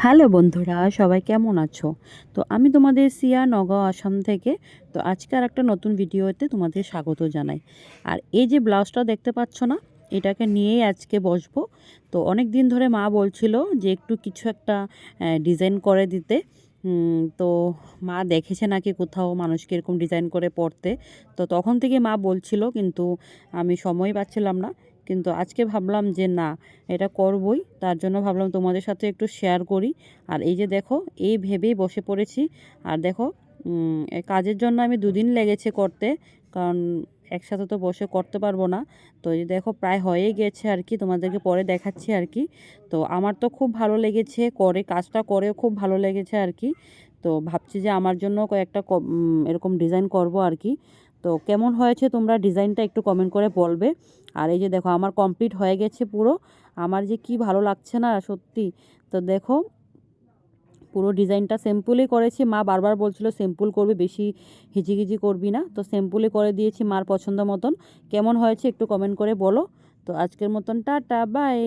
Hello বন্ধুরা, সবাই কেমন আছো? তো আমি তোমাদের সিয়া, নগাঁও, আসাম থেকে। তো আজকে আর একটা নতুন ভিডিওতে তোমাদের স্বাগত জানাই। আর এই যে ব্লাউজটা দেখতে পাচ্ছ না, এটাকে নিয়েই আজকে বসবো। তো অনেক দিন ধরে মা বলছিল যে একটু কিছু একটা ডিজাইন করে দিতে। তো মা দেখেছে নাকি কোথাও মানুষকে এরকম ডিজাইন করে পরতে। তো তখন থেকে মা বলছিল, কিন্তু আমি সময় পাচ্ছিলাম না। কিন্তু আজকে ভাবলাম যে না, এটা করবই। তার জন্য ভাবলাম তোমাদের সাথে একটু শেয়ার করি। আর এই যে দেখো, এই ভেবেই বসে পড়েছি। আর দেখো, এই কাজের জন্য আমি দুদিন লেগেছে করতে, কারণ একসাথে তো বসে করতে পারবো না। তো এই যে দেখো, প্রায় হয়েই গেছে আর কি, তোমাদেরকে পরে দেখাচ্ছি আর কি। তো আমার তো খুব ভালো লেগেছে, কাজটা করেও খুব ভালো লেগেছে আর কি। তো ভাবছি যে আমার জন্য কয়েকটা এরকম ডিজাইন করব আর কি। তো কেমন হয়েছে তোমরা ডিজাইনটা একটু কমেন্ট করে বলবে। আর এই যে দেখো, আমার কমপ্লিট হয়ে গেছে পুরো। আমার যে কি ভালো লাগছে না সত্যি। তো দেখো, পুরো ডিজাইনটা সিম্পলই করেছি। মা বারবার বলছিল সিম্পল করবি, বেশি হিজিগিজি করবি না। তো সিম্পলই করে দিয়েছি মার পছন্দ মতন। কেমন হয়েছে একটু কমেন্ট করে বলো। তো আজকের মতন টাটা, বাই।